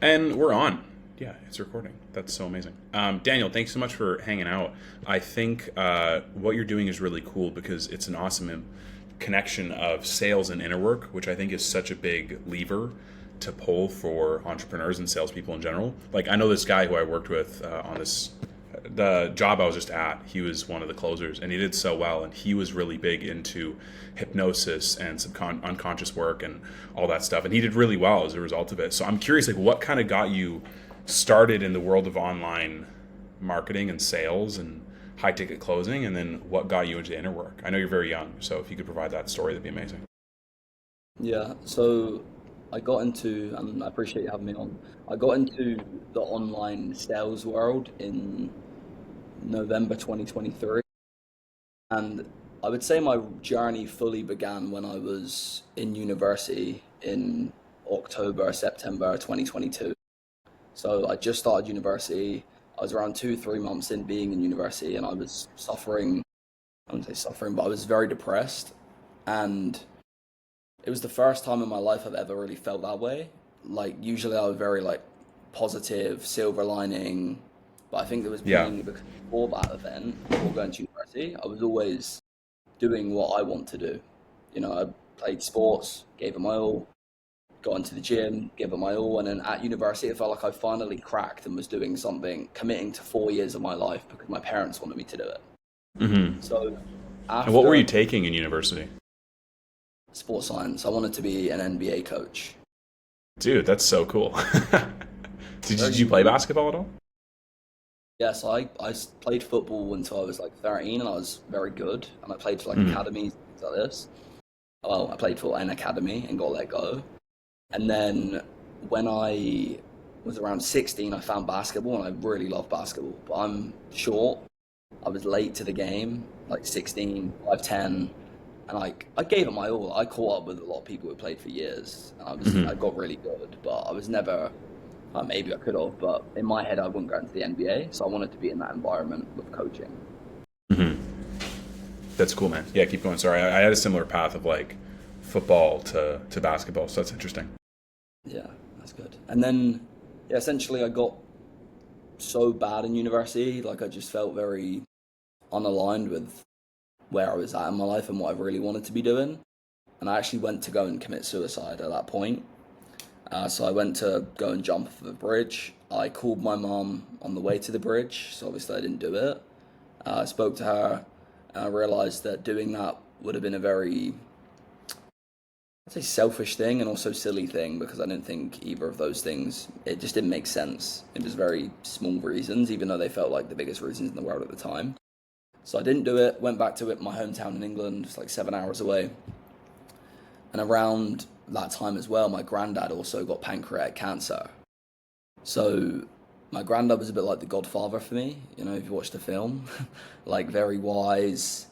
And we're on. Yeah, it's recording. That's so amazing. Daniel, thanks so much for hanging out. I think what you're doing is really cool because it's an awesome connection of sales and inner work, which I think is such a big lever to pull for entrepreneurs and salespeople in general. Like, I know this guy who I worked with on the job I was just at. He was one of the closers, and he did so well. And he was really big into hypnosis and unconscious work and all that stuff. And he did really well as a result of it. So I'm curious, like, what kind of got you started in the world of online marketing and sales and high ticket closing, and then what got you into inner work? I know you're very young, so if you could provide that story, that'd be amazing. Yeah, so I got into, and I appreciate you having me on. I got into the online sales world in November 2023, and I would say my journey fully began when I was in university in October, September 2022. So I just started university. I was around 3 months in being in university, and I was suffering. I wouldn't say suffering, but I was very depressed, and it was the first time in my life I've ever really felt that way. Like usually I was very like positive, silver lining, but I think it was Yeah. mainly because before that event, before going to university, I was always doing what I want to do. I played sports, gave it my all, got into the gym, gave it my all, and then at university it felt like I finally cracked and was doing something, committing to 4 years of my life because my parents wanted me to do it. Hmm. So And what were after you taking in university? sports science, I wanted to be an NBA coach. Dude, that's so cool. Did Very you play unique. basketball at all? Yes, played football until I was like 13 and I was very good. And I played for like Hmm. academies, things like this. Well, I played for an academy and got let go. And then when I was around 16, I found basketball and I really love basketball. But I'm short. I was late to the game, like 16, 5'10", and I gave it my all. I caught up with a lot of people who played for years, and I Hmm. got really good, but I was never. Maybe I could have, but in my head, I wouldn't go into the NBA. So I wanted to be in that environment with coaching. Hmm. That's cool, man. Yeah, keep going. Sorry, I had a similar path of like football to basketball, so that's interesting. Yeah, that's good. And then, yeah, essentially, I got so bad in university, like I just felt very unaligned with where I was at in my life and what I really wanted to be doing. And I actually went to go and commit suicide at that point. So I went to go and jump off of a bridge. I called my mom on the way to the bridge, so obviously I didn't do it. I spoke to her, and I realized that doing that would have been a very, I'd say, selfish thing and also silly thing because I didn't think either of those things, it just didn't make sense. It was very small reasons, even though they felt like the biggest reasons in the world at the time. So I didn't do it, went back to it, my hometown in England, it's like 7 hours away. And around that time as well, my granddad also got pancreatic cancer. So my granddad was a bit like the godfather for me, if you watch the film. Like very wise,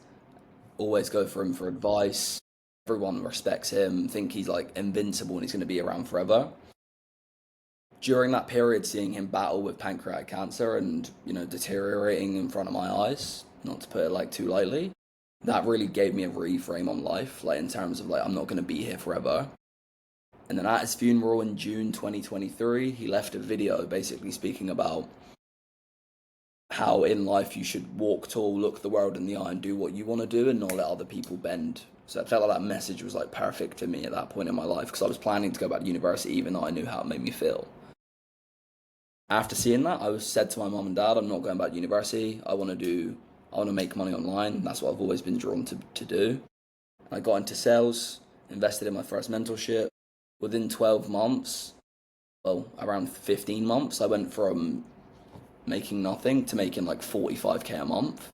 always go for him for advice. Everyone respects him, think he's like invincible and he's going to be around forever. During that period, seeing him battle with pancreatic cancer and, deteriorating in front of my eyes, not to put it like too lightly, that really gave me a reframe on life, like in terms of like, I'm not going to be here forever. And then at his funeral in June 2023, he left a video basically speaking about how in life you should walk tall, look the world in the eye, and do what you want to do and not let other people bend. So I felt like that message was like perfect for me at that point in my life because I was planning to go back to university even though I knew how it made me feel. After seeing that, I was said to my mom and dad, I'm not going back to university. I want to make money online. That's what I've always been drawn to do. I got into sales, invested in my first mentorship. Within 12 months, well, around 15 months, I went from making nothing to making like 45K a month.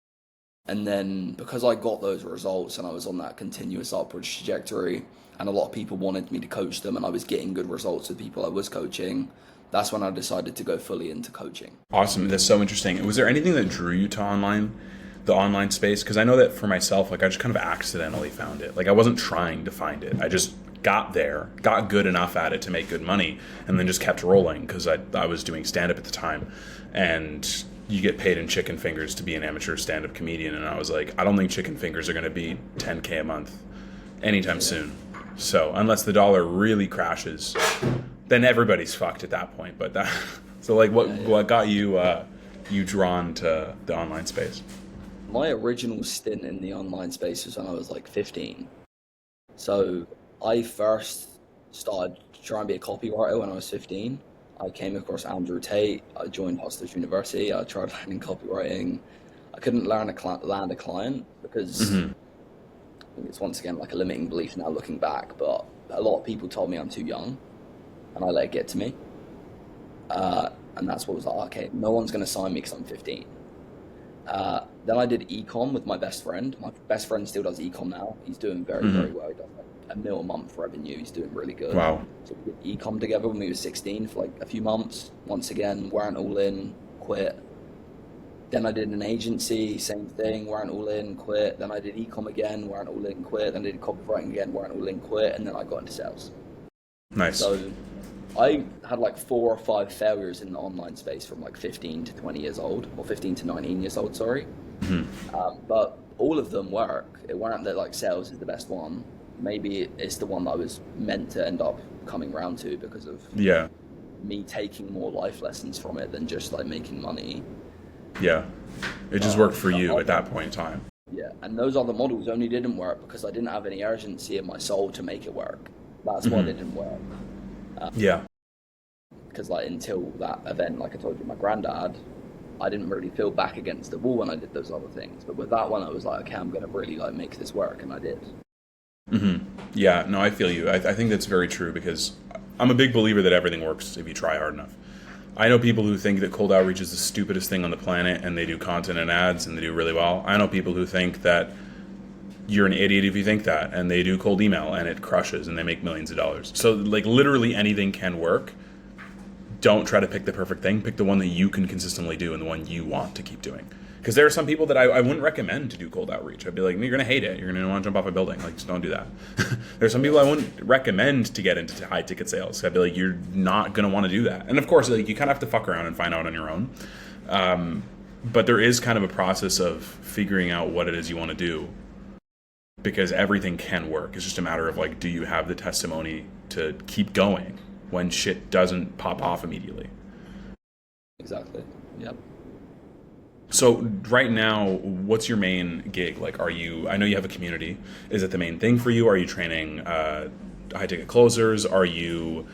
And then because I got those results and I was on that continuous upward trajectory, and a lot of people wanted me to coach them, and I was getting good results with people I was coaching, that's when I decided to go fully into coaching. Awesome. That's so interesting. Was there anything that drew you to the online space? Because I know that for myself, like I just kind of accidentally found it. Like I wasn't trying to find it. I just got there, got good enough at it to make good money, and then just kept rolling because I was doing stand up at the time, and you get paid in chicken fingers to be an amateur stand up comedian, and I was like, I don't think chicken fingers are going to be 10K a month anytime Yeah. soon. So unless the dollar really crashes, then everybody's fucked at that point. But that so like what got you you drawn to the online space? My original stint in the online space was when I was like 15. So I first started trying to be a copywriter when I was 15. I came across Andrew Tate. I joined Hostage University. I tried learning copywriting. I couldn't land a client because Hmm. I think it's once again like a limiting belief now looking back. But a lot of people told me I'm too young, and I let it get to me. And that's what was like, okay, no one's going to sign me because I'm 15. Then I did ecom with my best friend. My best friend still does ecom now. He's doing very, Hmm. very well. He does like a mil a month revenue. He's doing really good. Wow. So we did ecom together when we were 16 for like a few months. Once again, weren't all in, quit. Then I did an agency, same thing, weren't all in, quit. Then I did ecom again, weren't all in, quit. Then I did copywriting again, weren't all in, quit. And then I got into sales. Nice. So I had like 4 or 5 failures in the online space from like 15 to 20 years old, or 15 to 19 years old, sorry. Hmm. But all of them work. It weren't that like sales is the best one. Maybe it's the one that I was meant to end up coming round to because of Yeah. me taking more life lessons from it than just like making money. Yeah. It just worked for you at that point in time. Yeah, and those other models only didn't work because I didn't have any urgency in my soul to make it work. That's why they didn't work. Yeah. Because like until that event, like I told you, my granddad, I didn't really feel back against the wall when I did those other things. But with that one, I was like, okay, I'm gonna really like make this work, and I did. Hmm. Yeah, no, I feel you. I think that's very true because I'm a big believer that everything works if you try hard enough. I know people who think that cold outreach is the stupidest thing on the planet and they do content and ads and they do really well. I know people who think that you're an idiot if you think that and they do cold email and it crushes and they make millions of dollars. So like literally anything can work. Don't try to pick the perfect thing. Pick the one that you can consistently do and the one you want to keep doing. Because there are some people that I wouldn't recommend to do cold outreach. I'd be like, you're going to hate it. You're going to want to jump off a building. Like, just don't do that. There's some people I wouldn't recommend to get into high ticket sales. I'd be like, you're not going to want to do that. And of course, like you kind of have to fuck around and find out on your own. But there is kind of a process of figuring out what it is you want to do. Because everything can work. It's just a matter of like, do you have the testimony to keep going when shit doesn't pop off immediately? Exactly. Yep. So right now, what's your main gig? Like, I know you have a community. Is it the main thing for you? Are you training high ticket closers? Are you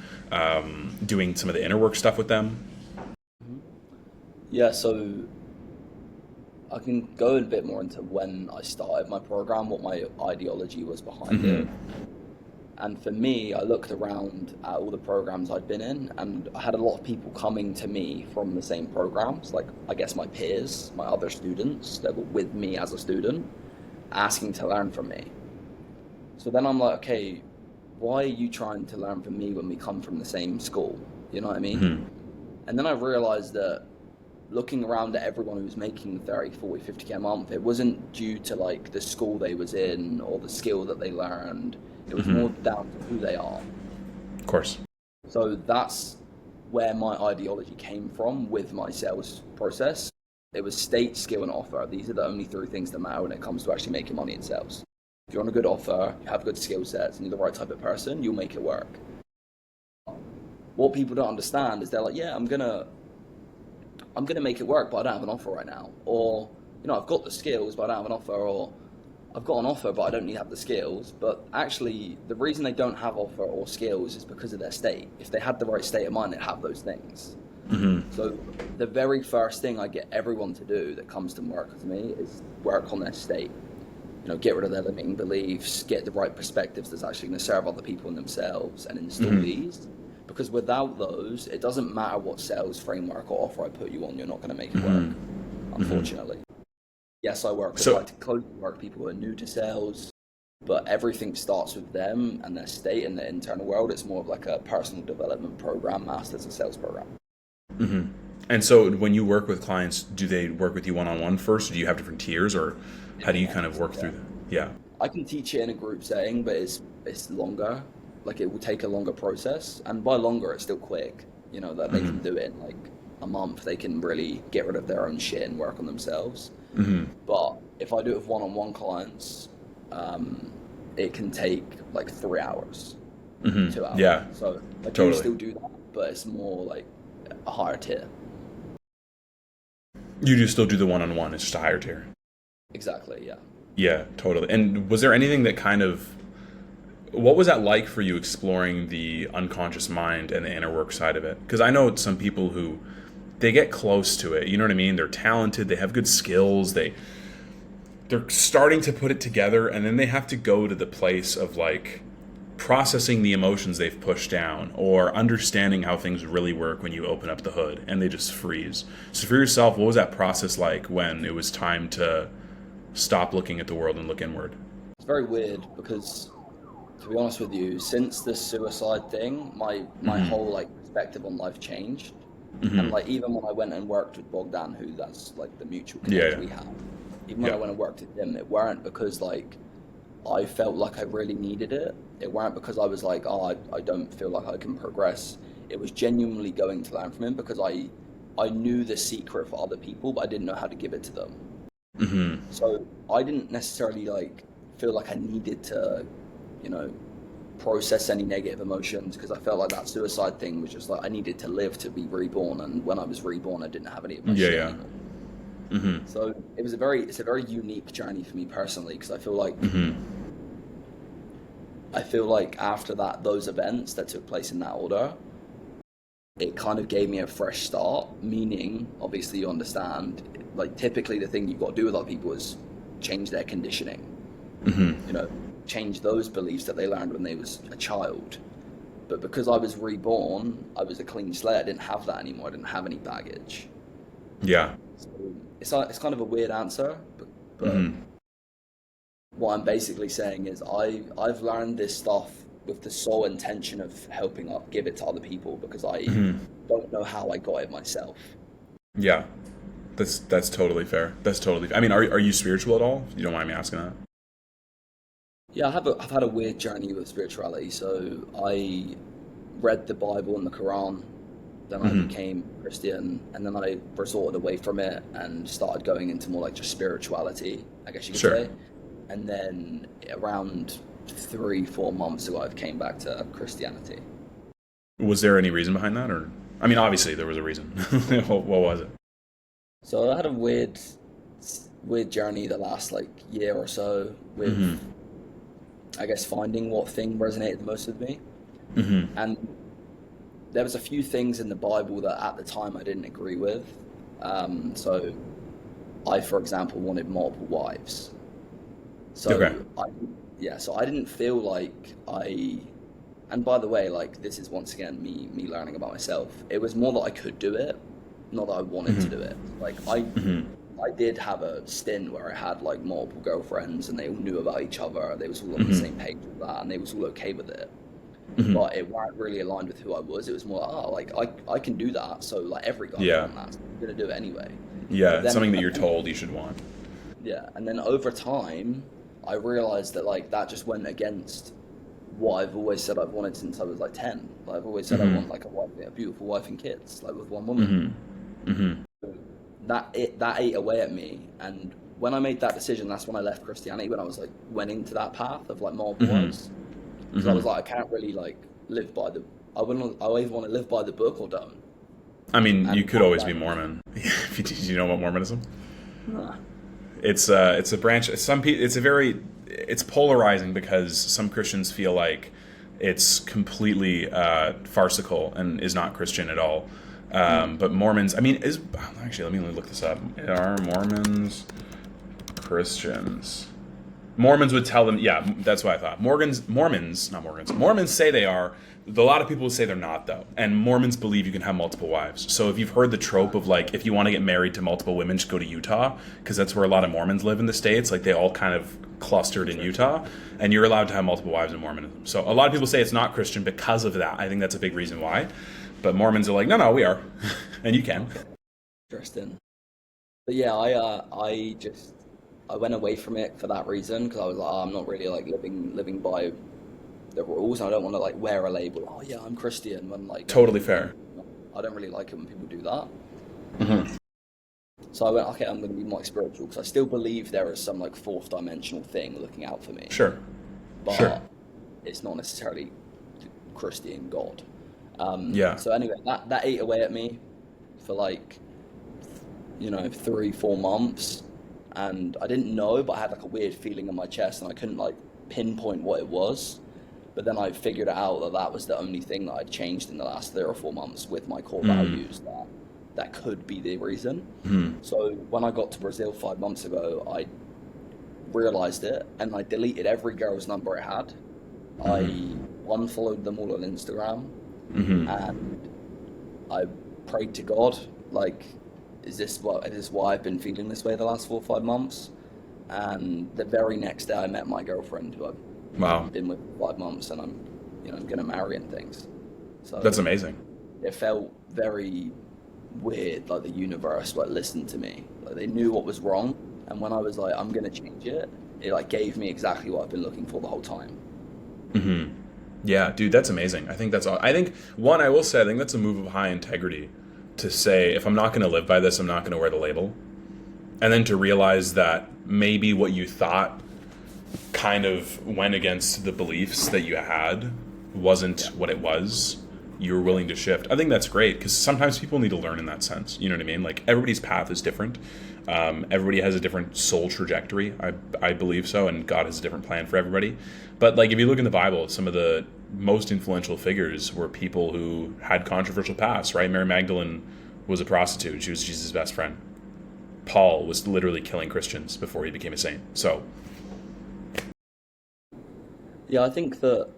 doing some of the inner work stuff with them? Yeah. So I can go a bit more into when I started my program, what my ideology was behind it. And for me, I looked around at all the programs I'd been in, and I had a lot of people coming to me from the same programs, like I guess my peers, my other students that were with me as a student, asking to learn from me. So then I'm like, okay, why are you trying to learn from me when we come from the same school? You know what I mean? Hmm. And then I realized that looking around at everyone who was making 30, 40, 50K a month, it wasn't due to like the school they was in or the skill that they learned. It was more down to who they are. Of course. So that's where my ideology came from with my sales process. It was state, skill, and offer. These are the only 3 things that matter when it comes to actually making money in sales. If you're on a good offer, you have good skill sets, and you're the right type of person, you'll make it work. What people don't understand is they're like, yeah, I'm gonna make it work, but I don't have an offer right now. Or, I've got the skills, but I don't have an offer. Or I've got an offer, but I don't need to have the skills. But actually, the reason they don't have offer or skills is because of their state. If they had the right state of mind, they'd have those things. So the very first thing I get everyone to do that comes to work with me is work on their state. Get rid of their limiting beliefs, get the right perspectives that's actually going to serve other people and themselves, and install these. Because without those, it doesn't matter what sales framework or offer I put you on, you're not going to make it work, unfortunately. Yes, I work with like close work people who are new to sales, but everything starts with them and their state and their internal world. It's more of like a personal development program masked as a sales program. And so when you work with clients, do they work with you one-on-one first? Or do you have different tiers, or how do you kind of work through that? Yeah. I can teach it in a group setting, but it's longer. Like it will take a longer process, and by longer, it's still quick. That they can do it in like a month. They can really get rid of their own shit and work on themselves. But if I do it with one-on-one clients, it can take like 3 hours. 2 hours. Yeah, So I do totally. still do that, but it's more like a higher tier. You do still do the one-on-one. It's just a higher tier. Exactly, yeah. Yeah, totally. And was there anything that kind of what was that like for you exploring the unconscious mind and the inner work side of it? Because I know some people who they get close to it. You know what I mean? They're talented. They have good skills. They're starting to put it together, and then they have to go to the place of like processing the emotions they've pushed down or understanding how things really work when you open up the hood, and they just freeze. So for yourself, what was that process like when it was time to stop looking at the world and look inward? It's very weird because, to be honest with you, since the suicide thing, my Mm-hmm. whole like perspective on life changed. And Mm-hmm. like even when I went and worked with Bogdan, who that's like the mutual Yeah, connection yeah, we have, even when I yeah. went and worked with him, it weren't because like I felt like I really needed it. It weren't because I was like, oh, I don't feel like I can progress. It was genuinely going to learn from him because I knew the secret for other people, but I didn't know how to give it to them. Mm-hmm. So I didn't necessarily like feel like I needed to, you know, process any negative emotions because I felt like that suicide thing was just like I needed to live to be reborn, and when I was reborn, I didn't have any of my Yeah, shit yeah. anymore. Mm-hmm. So it's a very unique journey for me personally because Mm-hmm. I feel like after those events that took place in that order, it kind of gave me a fresh start. Meaning, obviously, you understand, like typically the thing you've got to do with other people is change their conditioning. Mm-hmm. You know, change those beliefs that they learned when they was a child. But because I was reborn, I was a clean slate. I didn't have that anymore. I didn't have any baggage. Yeah. So it's kind of a weird answer, but Mm-hmm. what I'm basically saying is I've learned this stuff with the sole intention of helping up give it to other people because I Mm-hmm. don't know how I got it myself. Yeah. That's totally fair. That's totally fair. I mean, are you spiritual at all? If you don't mind me asking that. Yeah, I've had a weird journey with spirituality. So I read the Bible and the Quran, then I Mm-hmm. became Christian, and then I resorted away from it and started going into more like just spirituality, I guess you could Sure. say. And then around 3, 4 months ago, I've came back to Christianity. Was there any reason behind that, or I mean, obviously there was a reason. What was it? So I had a weird journey the last like year or so with, Mm-hmm. I guess, finding what thing resonated the most with me. Mm-hmm. And there was a few things in the Bible that at the time I didn't agree with. So I, for example, wanted multiple wives. Okay. So I didn't feel like I. And by the way, like this is once again me learning about myself. It was more that I could do it, not that I wanted to Mm-hmm. do it. Like Mm-hmm. I did have a stint where I had like multiple girlfriends and they all knew about each other. They was all on the Mm-hmm. same page with that, and they was all okay with it. Mm-hmm. But it weren't really aligned with who I was. It was more like, oh, like I can do that. So like every guy would Yeah. want that. So I'm gonna do it anyway. Yeah. But It's then something that you're told you should want. yeah, and then over time, I realized that like that just went against what I've always said I've wanted since I was like 10. Like, I've always said I Mm-hmm. want like a beautiful wife and kids, like with one woman. Mm-hmm. Mm-hmm. That ate away at me, and when I made that decision, that's when I left Christianity. When I was like went into that path of like multiple Mm-hmm. wives, because I Mm-hmm. was like, I can't really like live by the. I either want to live by the book or don't. I mean, you And could I always be learned, Mormon. Do you know about Mormonism? nah, It's a branch. It's polarizing because some Christians feel like it's completely farcical and is not Christian at all. mm, But Mormons, I mean, is actually let me look this up. Are Mormons Christians? Mormons would tell them, yeah, that's what I thought. Mormons say they are. A lot of people would say they're not, though. And Mormons believe you can have multiple wives. So if you've heard the trope of like, if you want to get married to multiple women, just go to Utah, because that's where a lot of Mormons live in the States. Like they all kind of clustered in interesting. Utah, and you're allowed to have multiple wives in Mormonism. So a lot of people say it's not Christian because of that. I think that's a big reason why. But Mormons are like, no, we are, and you can. Okay, interesting. But yeah, I went away from it for that reason because I was like, oh, I'm not really like living by the rules. I don't want to like wear a label. Oh yeah, I'm Christian. When like Totally fair. I don't really like it when people do that. Hmm. So I went, okay, I'm going to be more spiritual because I still believe there is some like fourth dimensional thing looking out for me, Sure. Sure. but it's not necessarily Christian God. Yeah. So anyway, that ate away at me for like, 3-4 months, and I didn't know, but I had like a weird feeling in my chest, and I couldn't like pinpoint what it was. But then I figured out that that was the only thing that I'd changed in the last 3 or 4 months with my core Mm. values. That could be the reason. Mm. So when I got to Brazil 5 months ago, I realized it, and I deleted every girl's number I had. Mm. I unfollowed them all on Instagram, Mm. and I prayed to God, like, is this why I've been feeling this way the last 4 or 5 months? And the very next day, I met my girlfriend, who Wow. I've been with for 5 months, and I'm gonna marry and things. That's So amazing. it felt very weird, like the universe like listened to me, like they knew what was wrong, and when I was like, I'm gonna change it, it like gave me exactly what I've been looking for the whole time. Hmm. Yeah, dude, that's amazing. I think that's all. I think one, I will say, I think that's a move of high integrity to say, if I'm not going to live by this, I'm not going to wear the label. And then to realize that maybe what you thought kind of went against the beliefs that you had wasn't Yeah, what it was. You were willing to shift. I think that's great because sometimes people need to learn in that sense. You know what I mean? Like everybody's path is different. Everybody has a different soul trajectory. I believe so, and God has a different plan for everybody. But like if you look in the Bible, some of the most influential figures were people who had controversial pasts. Right? Mary Magdalene was a prostitute. She was Jesus' best friend. Paul was literally killing Christians before he became a saint. So yeah, I think that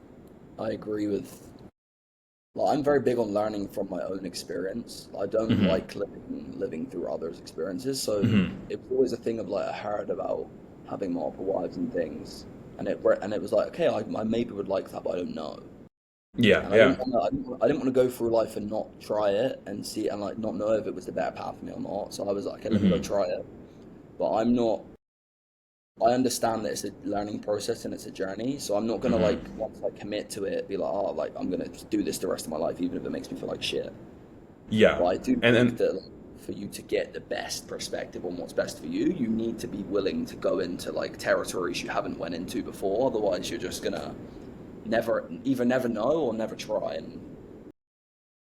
I agree with. Like, I'm very big on learning from my own experience. I don't hmm like living through others' experiences. So hmm it was always a thing of like I heard about having multiple wives and things, and it was like, okay, I maybe would like that, but I don't know. yeah, And yeah. I didn't want to go through life and not try it and see and like not know if it was the better path for me or not. So I was like, okay, let me go hmm try it. But I'm not. I understand that it's a learning process and it's a journey. So I'm not gonna hmm like once I commit to it, be like, oh, like I'm gonna do this the rest of my life, even if it makes me feel like shit. Yeah, But I do and think then that like, for you to get the best perspective on what's best for you, you need to be willing to go into like territories you haven't went into before. Otherwise, you're just gonna never know or never try. And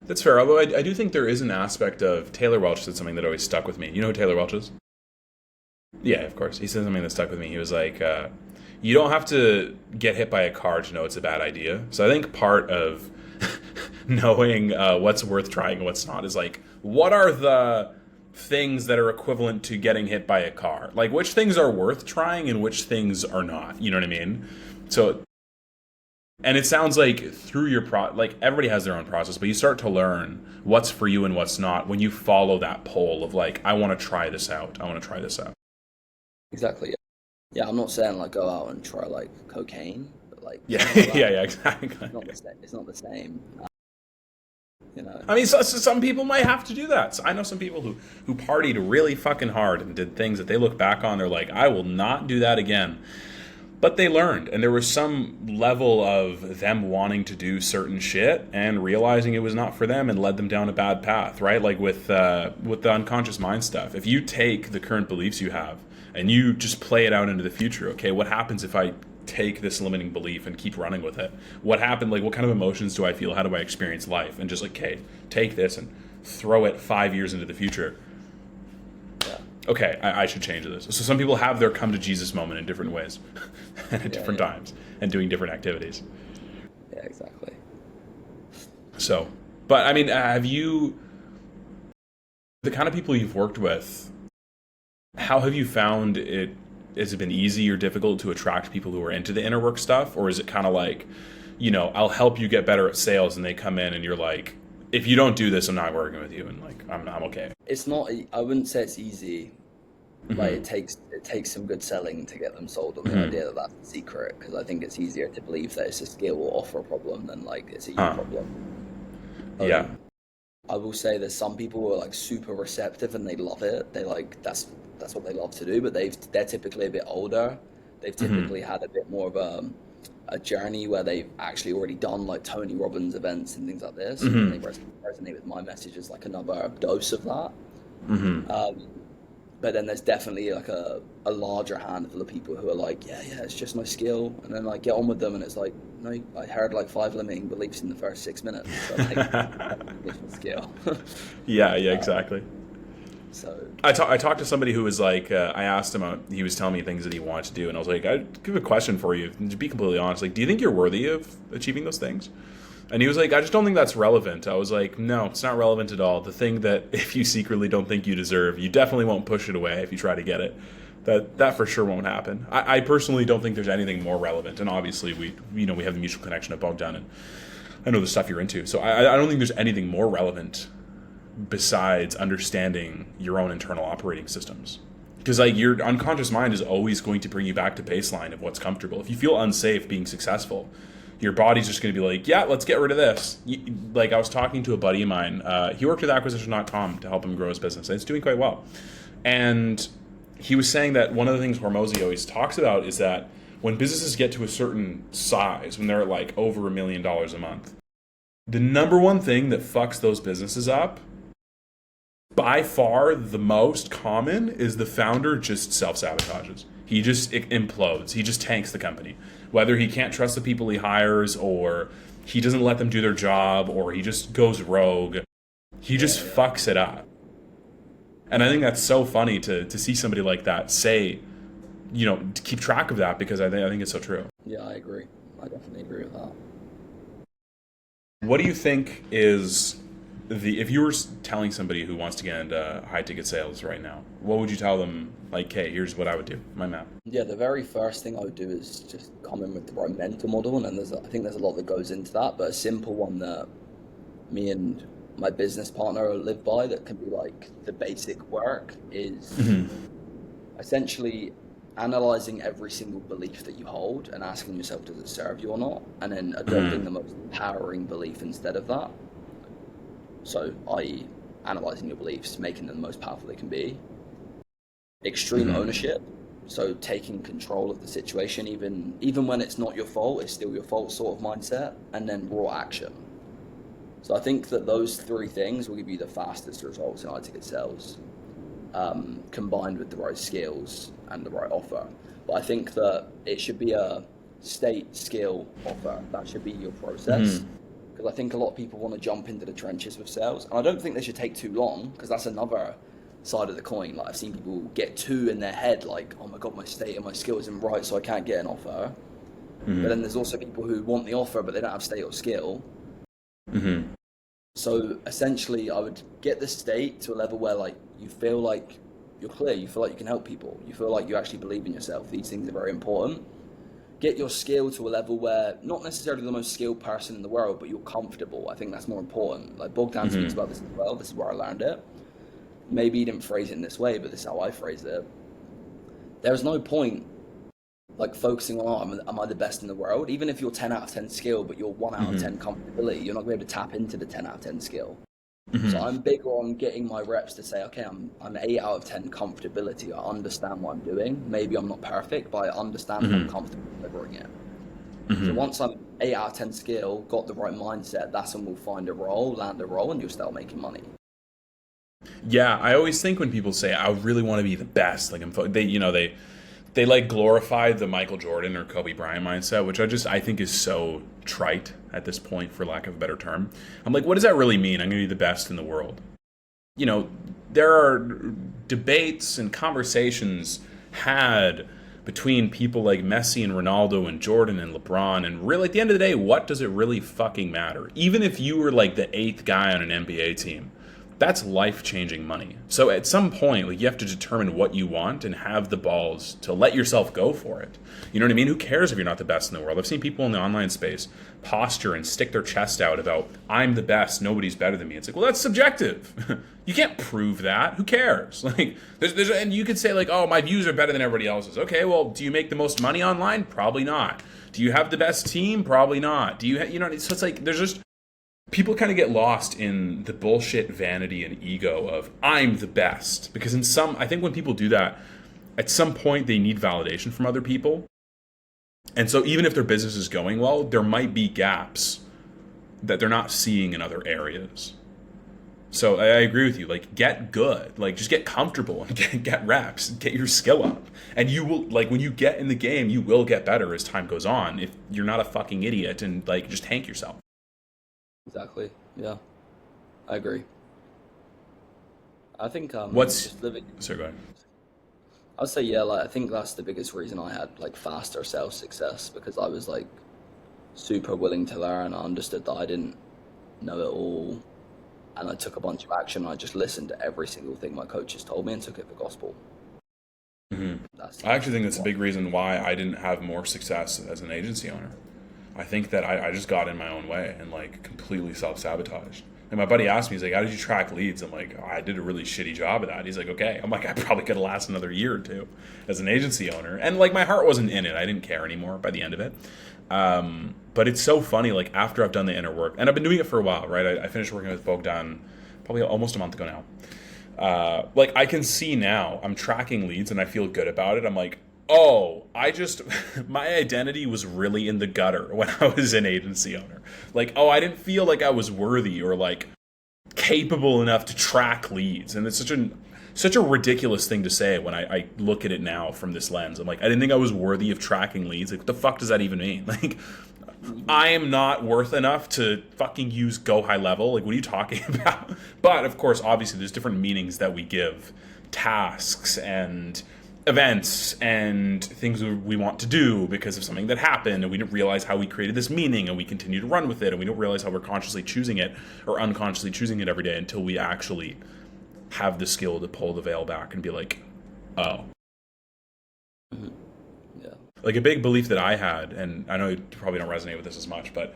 that's fair. Although I do think there is an aspect of Taylor Welch said something that always stuck with me. You know who Taylor Welch is? Yeah, of course. He said something that stuck with me. He was like, "You don't have to get hit by a car to know it's a bad idea." So I think part of knowing what's worth trying and what's not is like, what are the things that are equivalent to getting hit by a car? Like, which things are worth trying and which things are not? You know what I mean? So, and it sounds like through your like everybody has their own process, but you start to learn what's for you and what's not when you follow that poll of like, I want to try this out. I want to try this out. exactly, yeah. Yeah, I'm not saying like go out and try like cocaine, but like Yeah, something like yeah, that. yeah, exactly. It's not the same. It's not the same. You know. I mean, so some people might have to do that. So I know some people who partied really fucking hard and did things that they look back on. They're like, I will not do that again. But they learned, and there was some level of them wanting to do certain shit and realizing it was not for them, and led them down a bad path. Right, like with the unconscious mind stuff. If you take the current beliefs you have and you just play it out into the future, okay, what happens if I take this limiting belief and keep running with it? What happened? Like, what kind of emotions do I feel? How do I experience life? And just like, okay, take this and throw it 5 years into the future. Yeah. Okay, I should change this. So some people have their come to Jesus moment in different ways, and at Yeah. different Yeah. times, and doing different activities. Yeah. Exactly. So, but I mean, have you, the kind of people you've worked with, how have you found it? Has it been easy or difficult to attract people who are into the inner work stuff? Or is it kind of like, I'll help you get better at sales, and they come in and you're like, if you don't do this, I'm not working with you, and like, I'm okay. It's not. I wouldn't say it's easy. Like Hmm. it takes some good selling to get them sold on the Hmm. idea that that's the secret. Because I think it's easier to believe that it's a skill or offer problem than like it's a you Huh. problem. Yeah. Um, I will say there's some people who are like super receptive and they love it. They like that's what they love to do. But they're typically a bit older. They've Hmm. typically had a bit more of a journey where they've actually already done like Tony Robbins events and things like this, and they Hmm. resonate with my message as like another dose of that. Hmm. Um, But then there's definitely like a larger handful of people who are like, yeah, it's just my skill. And then I get on with them and it's like, no, I heard like 5 limiting beliefs in the first 6 minutes. So like, it's my skill. Yeah, exactly. So I talked to somebody who was like, I asked him, he was telling me things that he wanted to do, and I was like, I have a question for you. And to be completely honest, like, do you think you're worthy of achieving those things? And he was like, I just don't think that's relevant. I was like, no, it's not relevant at all. The thing that if you secretly don't think you deserve, you definitely won't push it away if you try to get it. That for sure won't happen. I personally don't think there's anything more relevant. And obviously we have the mutual connection at Bogdan, and I know the stuff you're into. So I don't think there's anything more relevant besides understanding your own internal operating systems. Because like your unconscious mind is always going to bring you back to baseline of what's comfortable. If you feel unsafe being successful, your body's just going to be like, yeah, let's get rid of this. Like I was talking to a buddy of mine. He worked with acquisition.com to help him grow his business. And it's doing quite well. And he was saying that one of the things Hormozy always talks about is that when businesses get to a certain size, when they're at like over $1 million a month, the number one thing that fucks those businesses up, by far the most common, is the founder just self-sabotages. He just implodes. He just tanks the company. Whether he can't trust the people he hires, or he doesn't let them do their job, or he just goes rogue. He just fucks it up. And I think that's so funny to see somebody like that say, to keep track of that, because I think it's so true. yeah, I agree. I definitely agree with that. What do you think is if you were telling somebody who wants to get into high ticket sales right now, what would you tell them? Like, hey, here's what I would do, my map. Yeah, the very first thing I would do is just come in with the right mental model, and then I think there's a lot that goes into that, but a simple one that me and my business partner live by that can be like the basic work is essentially analyzing every single belief that you hold and asking yourself, does it serve you or not? And then adopting the most empowering belief instead of that. So, i.e., analyzing your beliefs, making them the most powerful they can be. Extreme ownership, so taking control of the situation, even when it's not your fault, it's still your fault sort of mindset. And then raw action. So I think that those 3 things will give you the fastest results in high ticket sales, combined with the right skills and the right offer. But I think that it should be a state skill offer. That should be your process. Because I think a lot of people want to jump into the trenches with sales, and I don't think they should take too long, because that's another side of the coin. Like I've seen people get too in their head, like, oh my god, my state and my skill isn't right, so I can't get an offer. But then there's also people who want the offer, but they don't have state or skill. So essentially, I would get the state to a level where like you feel like you're clear, you feel like you can help people, you feel like you actually believe in yourself. These things are very important. Get your skill to a level where not necessarily the most skilled person in the world, but you're comfortable. I think that's more important. Like Bogdan speaks about this as well. This is where I learned it. Maybe he didn't phrase it in this way, but this is how I phrased it. There's no point like focusing on, am I the best in the world? Even if you're 10 out of 10 skill, but you're 1 out of 10 comfortability, you're not going to be able to tap into the 10 out of 10 skill. So I'm big on getting my reps to say, okay, I'm 8 out of 10 comfortability. I understand what I'm doing. Maybe I'm not perfect, but I understand that I'm comfortable delivering it. So once I'm 8 out of 10 skill, got the right mindset, that's when we'll find a role, land a role, and you'll start making money. Yeah, I always think when people say, I really want to be the best, like they like glorify the Michael Jordan or Kobe Bryant mindset, which I think is so trite at this point, for lack of a better term. I'm like, what does that really mean? I'm going to be the best in the world. There are debates and conversations had between people like Messi and Ronaldo and Jordan and LeBron, and really at the end of the day, what does it really fucking matter? Even if you were like the 8th guy on an NBA team, that's life-changing money. So at some point, like, you have to determine what you want and have the balls to let yourself go for it. You know what I mean? Who cares if you're not the best in the world? I've seen people in the online space posture and stick their chest out about, I'm the best, nobody's better than me. It's like, well, that's subjective. You can't prove that. Who cares? Like, and you could say like, oh, my views are better than everybody else's. Okay, well, do you make the most money online? Probably not. Do you have the best team? Probably not. Do you, so it's like, there's just, people kind of get lost in the bullshit vanity and ego of I'm the best, because I think when people do that, at some point they need validation from other people. And so even if their business is going well, there might be gaps that they're not seeing in other areas. So I agree with you. Like, get good. Like, just get comfortable and get reps. Get your skill up, and you will, like, when you get in the game, you will get better as time goes on. If you're not a fucking idiot and like just tank yourself. Exactly. Yeah, I agree. I think What's just living. so go ahead. I'd say yeah, like I think that's the biggest reason I had like faster sales success because I was like super willing to learn. I understood that I didn't know it all, and I took a bunch of action. I just listened to every single thing my coaches told me and took it for gospel. Hmm. That's I actually think that's a what. big reason why I didn't have more success as an agency owner. I think that I just got in my own way and like completely self-sabotaged. And my buddy asked me, he's like, how did you track leads? I'm like, I did a really shitty job of that. He's like, okay. I'm like, I probably could have lasted another year or two as an agency owner. And like my heart wasn't in it. I didn't care anymore by the end of it. But it's so funny, like after I've done the inner work, and I've been doing it for a while, right? I finished working with Bogdan probably almost a month ago now. Like I can see now I'm tracking leads and I feel good about it. I'm like, oh, I just my identity was really in the gutter when I was an agency owner. Like, oh, I didn't feel like I was worthy or like capable enough to track leads. And it's such a ridiculous thing to say when I look at it now from this lens. I'm like, I didn't think I was worthy of tracking leads. Like, what the fuck does that even mean? Like, I am not worth enough to fucking use go high level. Like, what are you talking about? But of course, obviously, there's different meanings that we give tasks and events and things we want to do because of something that happened, and we didn't realize how we created this meaning, and we continue to run with it, and we don't realize how we're consciously choosing it or unconsciously choosing it every day until we actually have the skill to pull the veil back and be like, oh. Mhm. Yeah. Like a big belief that I had, and I know you probably don't resonate with this as much, but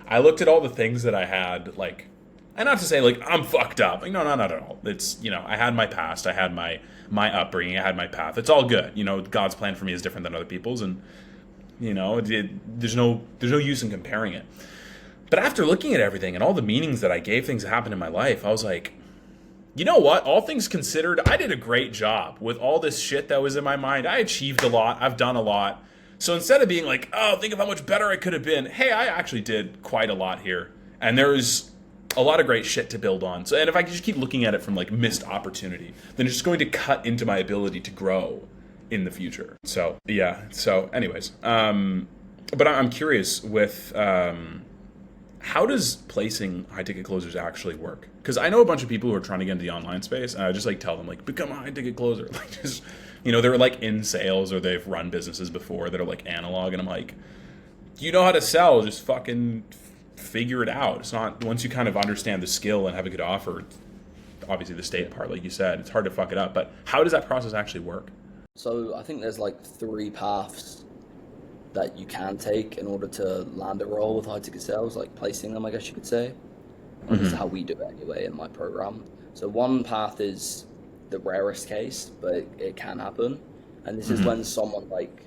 I looked at all the things that I had, like, and not to say like I'm fucked up. Like, no, not at all. It's, you know, I had my past, I had my upbringing, I had my path. It's all good. You know, God's plan for me is different than other people's, and you know, there's no use in comparing it. But after looking at everything and all the meanings that I gave things that happened in my life, I was like, you know what? All things considered, I did a great job with all this shit that was in my mind. I achieved a lot. I've done a lot. So instead of being like, oh, think of how much better I could have been, hey, I actually did quite a lot here. And there's a lot of great shit to build on. So, and if I could just keep looking at it from like missed opportunity, then it's just going to cut into my ability to grow in the future. So, yeah. So, anyways, but I'm curious with how does placing high ticket closers actually work? Because I know a bunch of people who are trying to get into the online space, and I just like tell them like become a high ticket closer. Like just, you know, they're like in sales or they've run businesses before that are like analog, and I'm like, you know how to sell, just fucking figure it out. It's not, once you kind of understand the skill and have a good offer, obviously the state part, like you said, it's hard to fuck it up. But how does that process actually work? So I think there's like three paths that you can take in order to land a role with high ticket sales, like placing them, I guess you could say. Or this is how we do it anyway in my program. So one path is the rarest case, but it can happen. And this is when someone like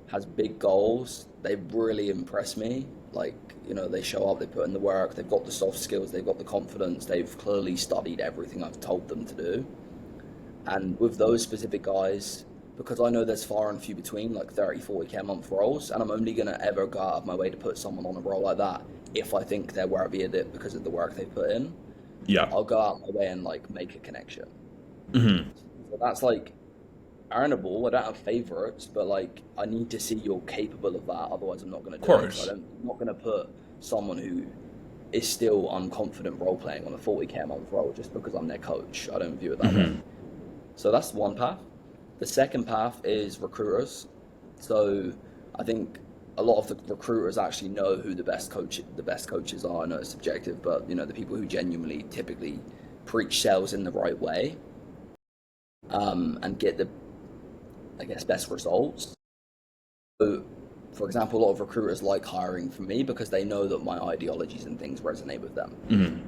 has big goals. They really impress me. Like, you know, they show up, they put in the work, they've got the soft skills, they've got the confidence, they've clearly studied everything I've told them to do. And with those specific guys, because I know there's far and few between, like 30, 40K a month roles, and I'm only going to ever go out of my way to put someone on a role like that if I think they're worthy of it because of the work they put in. Yeah. I'll go out my way and like make a connection. Mm-hmm. So that's like earnable. I don't have favorites, but like I need to see you're capable of that. Otherwise, I'm not going to do it. So I'm not going to put someone who is still unconfident role playing on a 40K a month role just because I'm their coach. I don't view it that way. So that's one path. The second path is recruiters. So I think a lot of the recruiters actually know who the best coaches are. I know it's subjective, but you know, the people who genuinely typically preach sales in the right way, and get the, I guess, best results. So, for example, a lot of recruiters like hiring from me because they know that my ideologies and things resonate with them.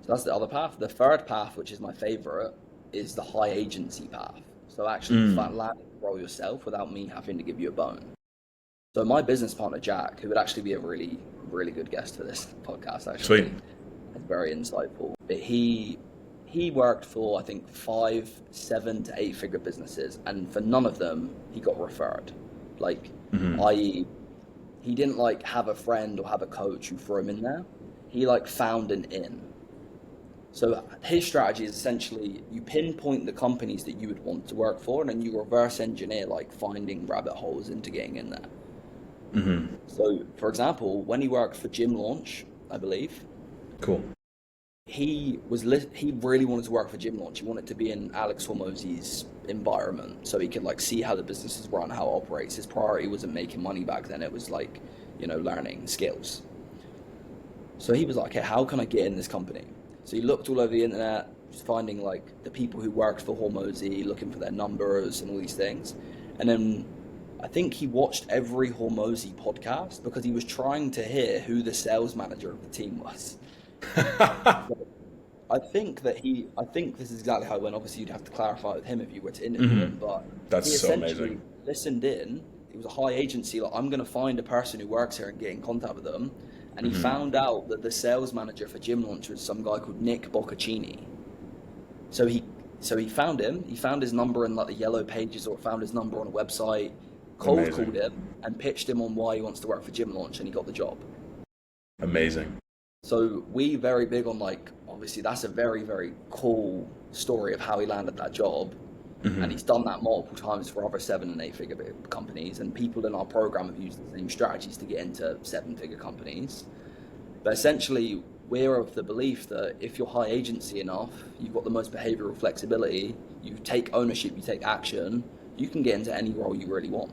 So that's the other path. The third path, which is my favorite, is the high agency path. So actually landing the role yourself without me having to give you a bone. So my business partner, Jack, who would actually be a really, really good guest for this podcast, actually. Sweet. It's very insightful. But he worked for, I think, 5, 7 to 8 figure businesses, and for none of them, he got referred. Like, i.e., he didn't like have a friend or have a coach who threw him in there. He like found an in. So his strategy is essentially you pinpoint the companies that you would want to work for, and then you reverse engineer like finding rabbit holes into getting in there. Mm-hmm. So, for example, when he worked for Gym Launch, I believe, Cool. he really wanted to work for Gym Launch. He wanted to be in Alex Hormozi's environment so he could like see how the business is run, how it operates. His priority wasn't making money back then; it was like, learning skills. So he was like, okay, how can I get in this company? So he looked all over the internet, just finding like the people who worked for Hormozi, looking for their numbers and all these things. And then I think he watched every Hormozi podcast because he was trying to hear who the sales manager of the team was. So I think this is exactly how it went. Obviously, you'd have to clarify with him if you were to interview him, but That's he so essentially amazing. listened in. It was a high agency. Like, I'm going to find a person who works here and get in contact with them. And he found out that the sales manager for Gym Launch was some guy called Nick Boccaccini. So he found him. He found his number in like the yellow pages, or found his number on a website. Cold called him and pitched him on why he wants to work for Gym Launch, and he got the job. Amazing. So we very big on like, obviously that's a very, very cool story of how he landed that job. And he's done that multiple times for other 7 and 8 figure companies, and people in our program have used the same strategies to get into 7-figure companies. But essentially, we're of the belief that if you're high agency enough, you've got the most behavioral flexibility, you take ownership, you take action, you can get into any role you really want.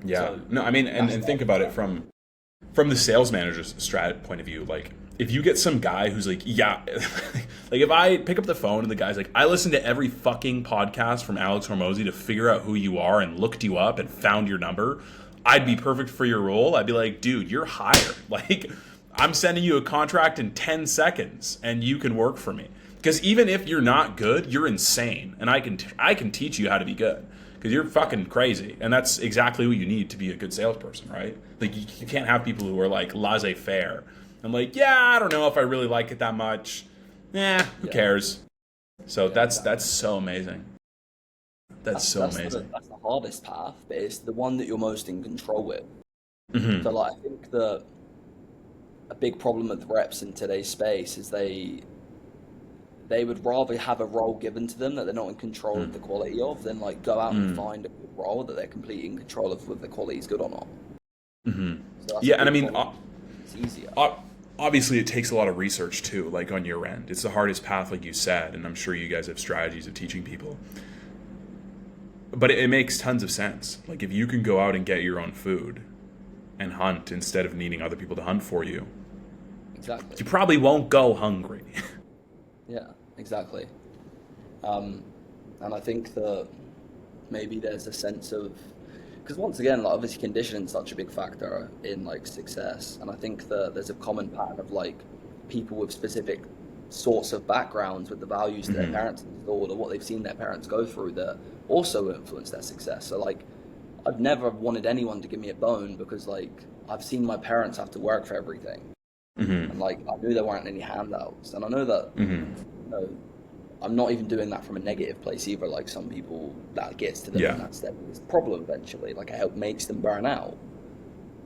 Yeah. So No, I mean, and think about it from the sales manager's point of view. Like, if you get some guy who's like, yeah, like if I pick up the phone and the guy's like, I listened to every fucking podcast from Alex Hormozi to figure out who you are and looked you up and found your number, I'd be perfect for your role. I'd be like, dude, you're hired. Like, I'm sending you a contract in 10 seconds and you can work for me. Because even if you're not good, you're insane. And I can teach you how to be good. Because you're fucking crazy. And that's exactly what you need to be a good salesperson, right? Like, you can't have people who are like laissez-faire. I'm like, yeah, I don't know if I really like it that much. Who cares? So that's so amazing. That's so amazing. That's the hardest path, but it's the one that you're most in control with. Mm-hmm. So like, I think that a big problem with reps in today's space is they would rather have a role given to them that they're not in control of the quality of than like go out and find a good role that they're completely in control of whether the quality is good or not. So Yeah, and I mean, it's easier. obviously it takes a lot of research too, like on your end. It's the hardest path, like you said, and I'm sure you guys have strategies of teaching people. But it makes tons of sense. Like, if you can go out and get your own food and hunt instead of needing other people to hunt for you, Exactly. you probably won't go hungry. Yeah, exactly. And I think that maybe there's a sense of, because once again, like obviously conditioning is such a big factor in like success, and I think that there's a common pattern of like people with specific sorts of backgrounds with the values that their parents installed or what they've seen their parents go through that also influence their success. So like, I've never wanted anyone to give me a bone because like I've seen my parents have to work for everything. And like I knew there weren't any handouts, and I know that I'm not even doing that from a negative place either. Like some people, that gets to them, and that's their biggest problem eventually. Like it makes them burn out.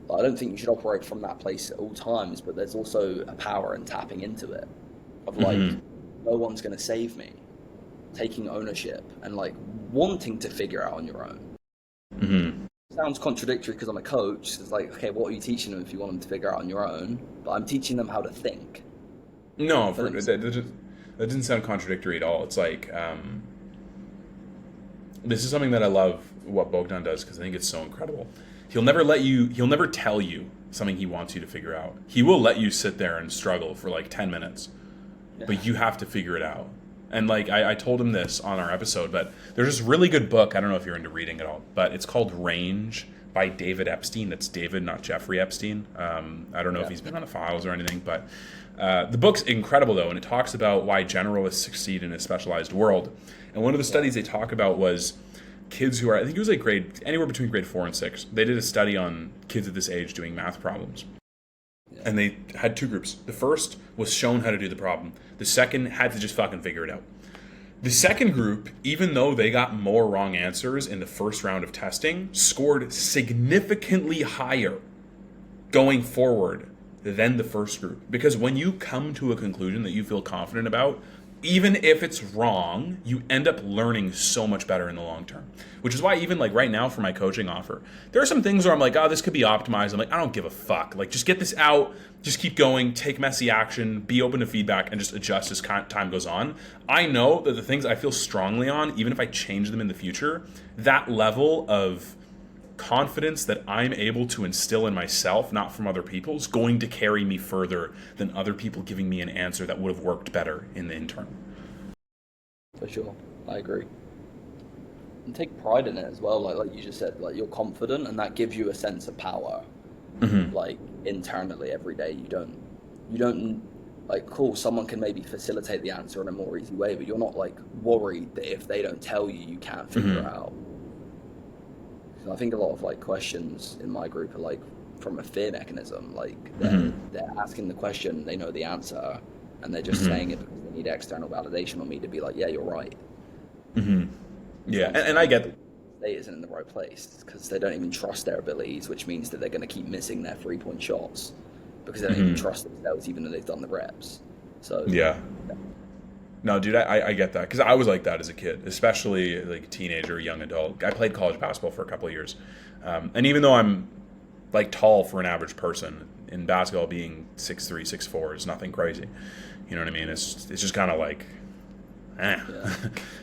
But I don't think you should operate from that place at all times. But there's also a power in tapping into it, of like no one's going to save me, taking ownership and like wanting to figure out on your own. Sounds contradictory because I'm a coach. It's like, okay, what are you teaching them if you want them to figure out on your own? But I'm teaching them how to think. No, that doesn't sound contradictory at all. It's like, this is something that I love what Bogdan does because I think it's so incredible. He'll never tell you something he wants you to figure out. He will let you sit there and struggle for like 10 minutes, but you have to figure it out. And like I told him this on our episode, but there's this really good book. I don't know if you're into reading at all, but it's called Range by David Epstein. That's David, not Jeffrey Epstein. I don't know if he's been on the files or anything, but the book's incredible though, and it talks about why generalists succeed in a specialized world. And one of the studies they talk about was kids who are, I think it was like anywhere between grade 4 and 6. They did a study on kids at this age doing math problems. And they had 2 groups. The first was shown how to do the problem. The second had to just fucking figure it out. The second group, even though they got more wrong answers in the first round of testing, scored significantly higher going forward than the first group. Because when you come to a conclusion that you feel confident about, even if it's wrong, you end up learning so much better in the long term. Which is why even like right now for my coaching offer, there are some things where I'm like, oh, this could be optimized. I'm like, I don't give a fuck. Like, just get this out, just keep going, take messy action, be open to feedback, and just adjust as time goes on. I know that the things I feel strongly on, even if I change them in the future, that level of confidence that I'm able to instill in myself, not from other people, is going to carry me further than other people giving me an answer that would have worked better in the interim. For sure, I agree. And take pride in it as well. Like you just said, like you're confident, and that gives you a sense of power. Like internally every day, you don't like, cool, someone can maybe facilitate the answer in a more easy way, but you're not like worried that if they don't tell you, you can't figure it out. I think a lot of like questions in my group are like from a fear mechanism. Like they're asking the question, they know the answer, and they're just saying it because they need external validation on me to be like, yeah, you're right. Yeah, and I get that. They isn't in the right place because they don't even trust their abilities, which means that they're going to keep missing their 3-point shots because they don't even trust themselves, even though they've done the reps. So yeah. No, dude, I get that because I was like that as a kid, especially like teenager, young adult. I played college basketball for a couple of years, and even though I'm like tall for an average person, in basketball being 6'3", 6'4" is nothing crazy. You know what I mean? It's just kind of like, eh.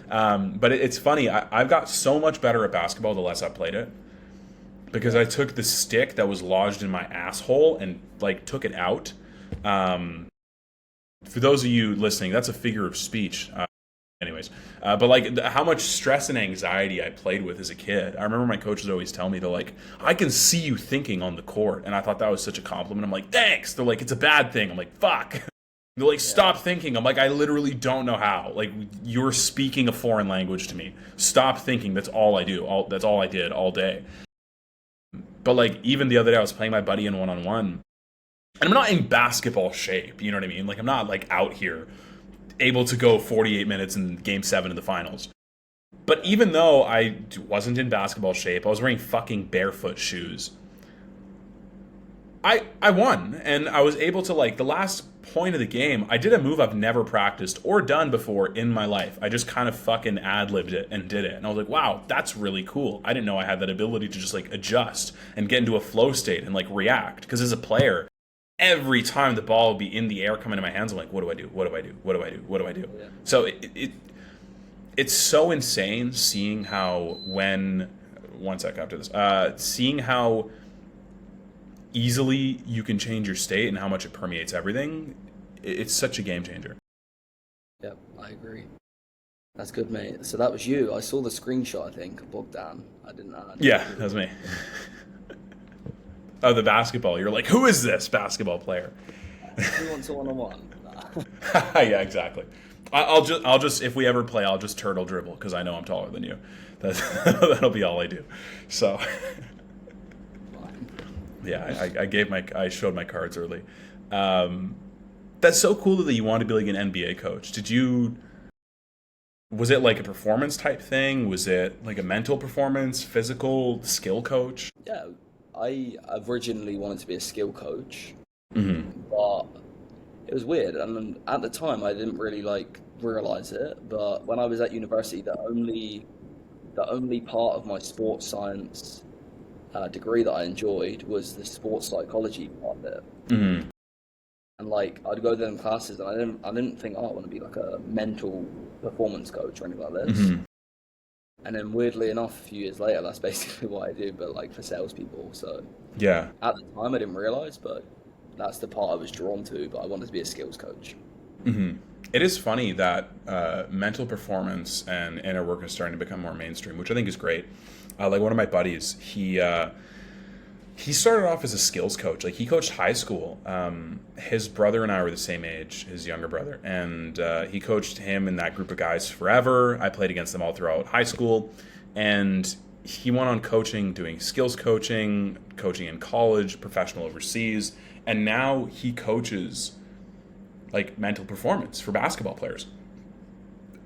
Yeah. But it's funny. I've got so much better at basketball the less I played it because I took the stick that was lodged in my asshole and like took it out. For those of you listening, that's a figure of speech. But like how much stress and anxiety I played with as a kid. I remember my coaches always tell me, they're like, I can see you thinking on the court. And I thought that was such a compliment. I'm like, thanks. They're like, it's a bad thing. I'm like, fuck. They're like, stop thinking. I'm like, I literally don't know how. Like, you're speaking a foreign language to me. Stop thinking. That's all I do. That's all I did all day. But like, even the other day I was playing my buddy in one-on-one. And I'm not in basketball shape, you know what I mean? Like, I'm not like out here able to go 48 minutes in game 7 of the finals. But even though I wasn't in basketball shape, I was wearing fucking barefoot shoes. I won, and I was able to, like, the last point of the game, I did a move I've never practiced or done before in my life. I just kind of fucking ad-libbed it and did it. And I was like, wow, that's really cool. I didn't know I had that ability to just, like, adjust and get into a flow state and, like, react. Because as a player, every time the ball would be in the air coming to my hands, I'm like, what do I do? What do I do? What do I do? What do I do? Yeah. So it's so insane seeing how one sec after this, seeing how easily you can change your state and how much it permeates everything. It's such a game changer. Yep, I agree. That's good, mate. So that was you. I saw the screenshot, I think, Bogdan. I didn't know. Yeah, that was me. Oh, the basketball. You're like, who is this basketball player? Who wants a one-on-one? Yeah, exactly. I'll just if we ever play, I'll just turtle dribble because I know I'm taller than you. That'll be all I do. So, yeah, I showed my cards early. That's so cool that you want to be like an NBA coach. Was it like a performance type thing? Was it like a mental performance, physical, skill coach? Yeah. I originally wanted to be a skill coach, but it was weird. And at the time, I didn't really like realize it. But when I was at university, the only part of my sports science degree that I enjoyed was the sports psychology part of it. And like I'd go to them classes, and I didn't think, oh, I want to be like a mental performance coach or anything like this. And then weirdly enough, a few years later, that's basically what I do, but like for salespeople. So yeah, at the time I didn't realize, but that's the part I was drawn to. But I wanted to be a skills coach. It is funny that mental performance and inner work is starting to become more mainstream, which I think is great. Like one of my buddies, he started off as a skills coach. Like he coached high school. His brother and I were the same age, his younger brother, and he coached him and that group of guys forever. I played against them all throughout high school, and he went on coaching, doing skills coaching in college, professional overseas, and now he coaches like mental performance for basketball players.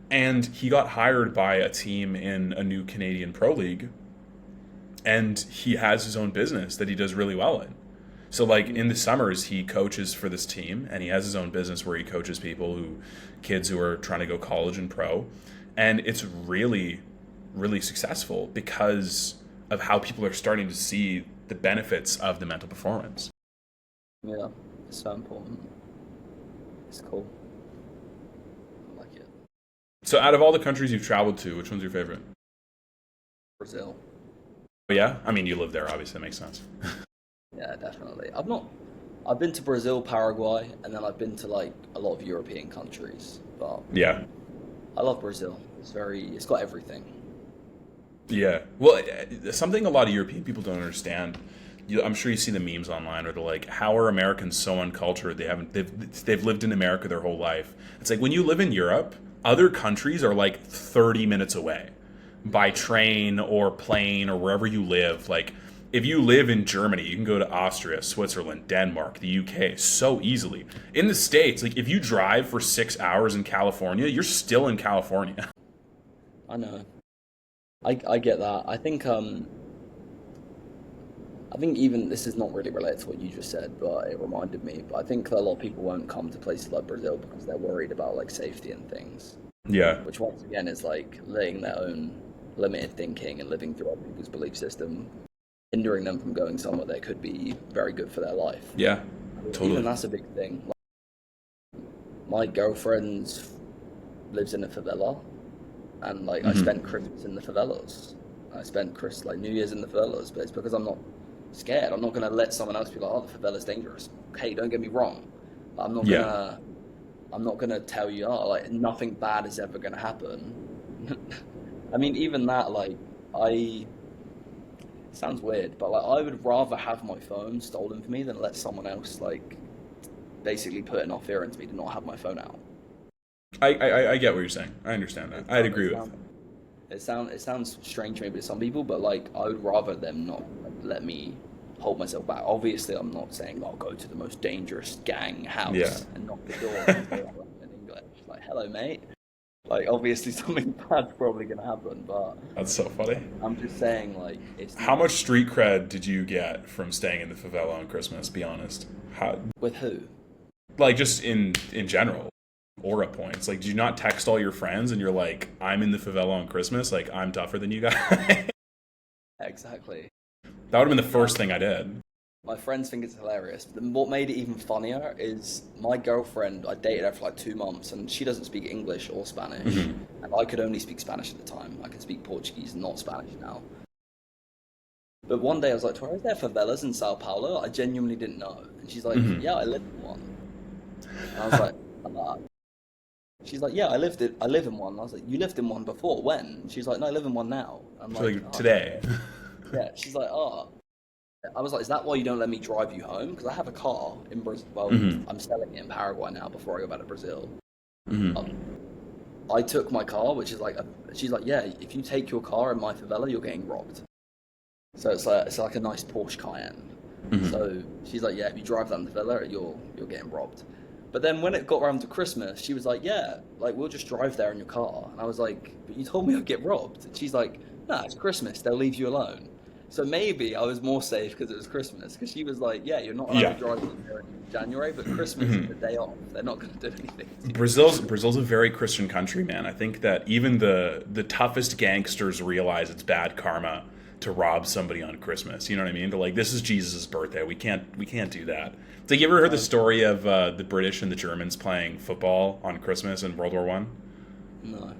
And he got hired by a team in a new Canadian Pro League, and he has his own business that he does really well in. So like in the summers, he coaches for this team, and he has his own business where he coaches kids who are trying to go college and pro, and it's really, really successful because of how people are starting to see the benefits of the mental performance. Yeah, it's so important. It's cool. I like it. So out of all the countries you've traveled to, which one's your favorite? Brazil. Oh, yeah, I mean you live there, obviously that makes sense. Yeah, definitely. I've been to Brazil, Paraguay, and then I've been to like a lot of European countries. But Yeah. I love Brazil. It's got everything. Yeah. Well, something a lot of European people don't understand. I'm sure you see the memes online where they're like, "How are Americans so uncultured? They've lived in America their whole life." It's like when you live in Europe, other countries are like 30 minutes away by train or plane or wherever you live. Like if you live in Germany, you can go to Austria, Switzerland, Denmark, the UK so easily. In the States, like if you drive for 6 hours in California, you're still in California. I know. I get that. I think even this is not really related to what you just said, but it reminded me. But I think a lot of people won't come to places like Brazil because they're worried about like safety and things, Yeah. which once again is like letting their own limited thinking and living through other people's belief system, hindering them from going somewhere that could be very good for their life. Yeah. Even Totally. that's a big thing. Like, my girlfriend lives in a favela, and like I Hmm. spent Christmas in the favelas. I spent New Year's in the favelas, but it's because I'm not scared. I'm not gonna let someone else be like, "Oh, the favela's dangerous." Okay, don't get me wrong. But Yeah. I'm not gonna tell you, "Oh, like nothing bad is ever gonna happen." I mean, even that, like, I sounds weird, but like, I would rather have my phone stolen from me than let someone else like basically put enough fear into me to not have my phone out. I get what you're saying. I understand that. It I'd sounds, it agree with. sounds it sounds strange maybe to some people, but like I would rather them not like, let me hold myself back. Obviously, I'm not saying I'll go to the most dangerous gang Yeah. house and knock the door and say hello in English, like "Hello, mate." Like obviously something bad's probably gonna happen, but That's so funny. I'm just saying like it's How not much street cred did you get from staying in the favela on Christmas? Be honest. How, with who. like just in general, aura points. Like, do you not text all your friends and you're like, "I'm in the favela on Christmas. Like, I'm tougher than you guys." Exactly. That would have been the My first thing I did. my friends think it's hilarious. But what made it even funnier is my girlfriend. I dated her for like 2 months, and she doesn't speak English or Spanish, Hmm. and I could only speak Spanish at the time. I can speak Portuguese, not Spanish now. But one day I was like, "Tori, is there favelas in Sao Paulo?" I genuinely didn't know, and she's like, Hmm. "Yeah, I live in one." And I was like, "Ah." She's like, "Yeah, I live in one." And I was like, "You lived in one before? When?" And she's like, "No, I live in one now." I'm So like, like "Oh, okay." today. Yeah. She's like, "Oh." I was like, "Is that why you don't let me drive you home? Because I have a car in Brazil. Well, Hmm. I'm selling it in Paraguay now before I go back to Brazil. Hmm. Um, I took my car, which is like, she's like, yeah, if you take your car in my favela, you're getting robbed. So it's like a nice Porsche Cayenne. Hmm. So she's like, yeah, if you drive that in the favela, you're getting robbed. But then when it got around to Christmas, she was like, yeah, like we'll just drive there in your car. And I was like, but you told me I'd get robbed. And she's like, nah, it's Christmas. They'll leave you alone. So maybe I was more safe because it was Christmas. Because she was like, yeah, you're not allowed to Yeah. drive there in January, but Christmas is Hmm. the day off. They're not going to do anything to you. Brazil's a very Christian country, man. I think that even the toughest gangsters realize it's bad karma to rob somebody on Christmas. You know what I mean? They're like, this is Jesus' birthday. We can't do that. It's like, you ever heard the No, story of the British and the Germans playing football on Christmas in World War One? no.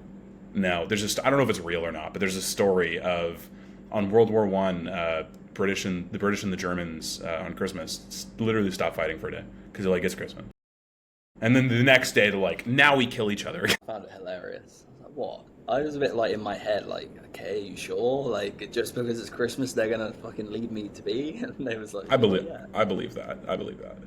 No, there's just, I don't know if it's real or not, but there's a story of on World War One, British and the Germans on Christmas literally stop fighting for a day because they're like, it's Christmas. And then the next day they're like, now we kill each other. I found it hilarious. I was like, what? I was a bit like in my head, like, okay, you sure? Like, just because it's Christmas, they're gonna fucking leave me to be? And they was like, I oh believe yeah. I believe that. I believe that.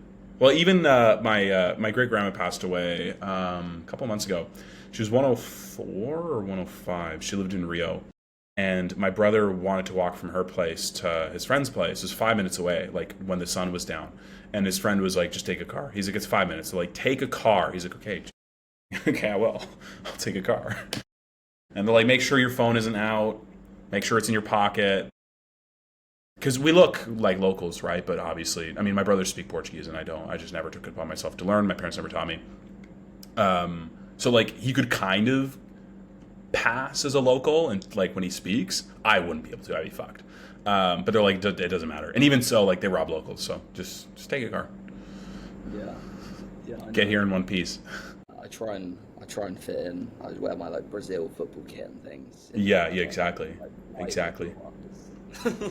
Well, even my great grandma passed away a couple months ago. She was 104 or 105. She lived in Rio, and my brother wanted to walk from her place to his friend's place. It was 5 minutes away, like when the sun was down. And his friend was like, "Just take a car." He's like, "It's 5 minutes." So like, take a car. He's like, "Okay, okay, I will. I'll take a car." And they're like, "Make sure your phone isn't out. Make sure it's in your pocket." because we look like locals, right? But obviously, I mean, my brothers speak Portuguese and I don't. I just never took it upon myself to learn. My parents never taught me. So like he could kind of pass as a local, and like when he speaks, I wouldn't be able to. I'd be fucked. But they're like, it doesn't matter. And even so, like they rob locals, so just take a car. Yeah. Yeah. Get here in one piece. I try and fit in. I wear my like Brazil football kit and things. Yeah, exactly. Exactly.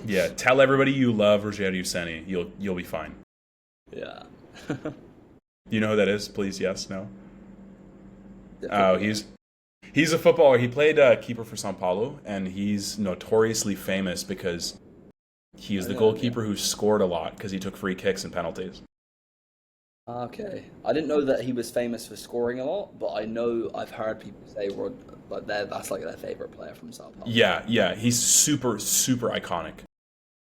Yeah, tell everybody you love Rogério Ceni. You'll be fine. Yeah. You know who that is? Please, yes, no. Oh, he's a footballer. He played keeper for Sao Paulo, and he's notoriously famous because he is the goalkeeper who scored a lot because he took free kicks and penalties. Okay, I didn't know that he was famous for scoring a lot, but I've heard people say but that's like their favorite player from Sao Paulo. Yeah, he's super iconic.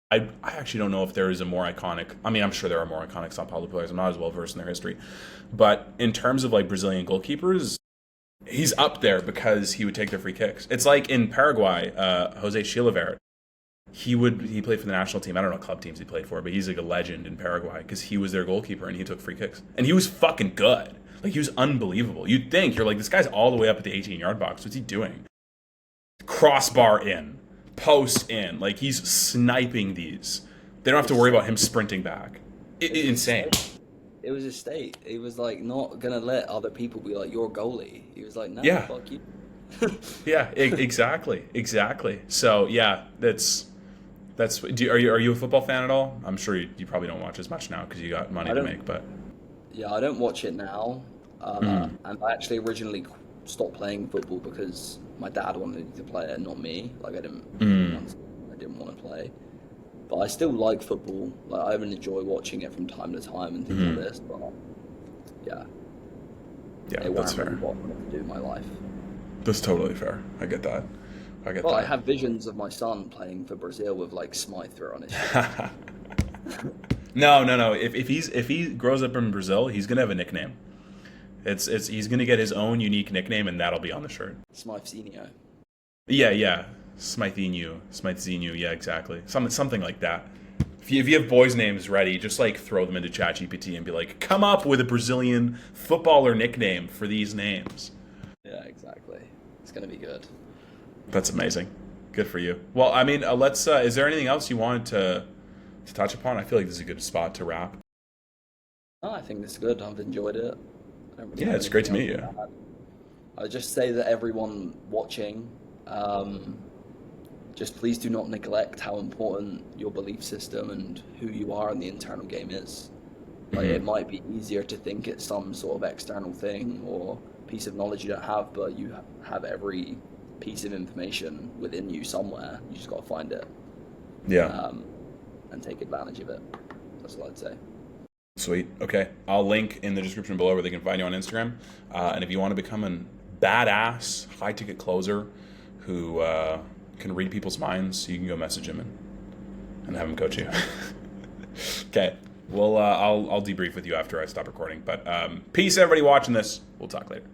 I actually don't know if there is a more iconic. I mean, I'm sure there are more iconic Sao Paulo players. I'm not as well versed in their history, but in terms of like Brazilian goalkeepers, he's up there because he would take their free kicks. It's like in Paraguay, Jose Chilavert. He played for the national team. I don't know what club teams he played for, but he's like a legend in Paraguay because he was their goalkeeper and he took free kicks. And he was fucking good. Like, he was unbelievable. You'd think, you're like, this guy's all the way up at the 18-yard box. What's he doing? Crossbar in. Post in. Like, he's sniping these. They don't have to worry about him sprinting back. Insane. It was his state. He was, like, not going to let other people be like, you're goalie. He was like, no, fuck you. Yeah, exactly. So, yeah, are you a football fan at all? I'm sure you probably don't watch as much now because you got money to make, but... Yeah, I don't watch it now. And I actually originally stopped playing football because my dad wanted to play it, not me. Like, I didn't want to play. But I still like football. Like, I even enjoy watching it from time to time and things like this. But yeah, that's fair. What I want to do in my life. That's totally fair. I get that. Well, I have visions of my son playing for Brazil with like Smyth on his shirt. No. If he grows up in Brazil, he's gonna have a nickname. He's gonna get his own unique nickname, and that'll be on the shirt. Smythzinho. Yeah. Smythinho. Yeah, exactly. Something like that. If you have boys' names ready, just like throw them into ChatGPT and be like, come up with a Brazilian footballer nickname for these names. Yeah, exactly. It's gonna be good. That's amazing. Good for you. Well, I mean, let's. Is there anything else you wanted to touch upon? I feel like this is a good spot to wrap. Oh, I think this is good. I've enjoyed it. Yeah, it's great to meet you. I just say that everyone watching, just please do not neglect how important your belief system and who you are in the internal game is. Like, it might be easier to think it's some sort of external thing or piece of knowledge you don't have, but you have every piece of information within you somewhere. You just got to find it. Yeah. And take advantage of it. That's what I'd say. Sweet. Okay. I'll link in the description below where they can find you on Instagram. And if you want to become a badass high-ticket closer who can read people's minds, you can go message him and have him coach you. Okay. Well, I'll debrief with you after I stop recording. But peace, everybody watching this. We'll talk later.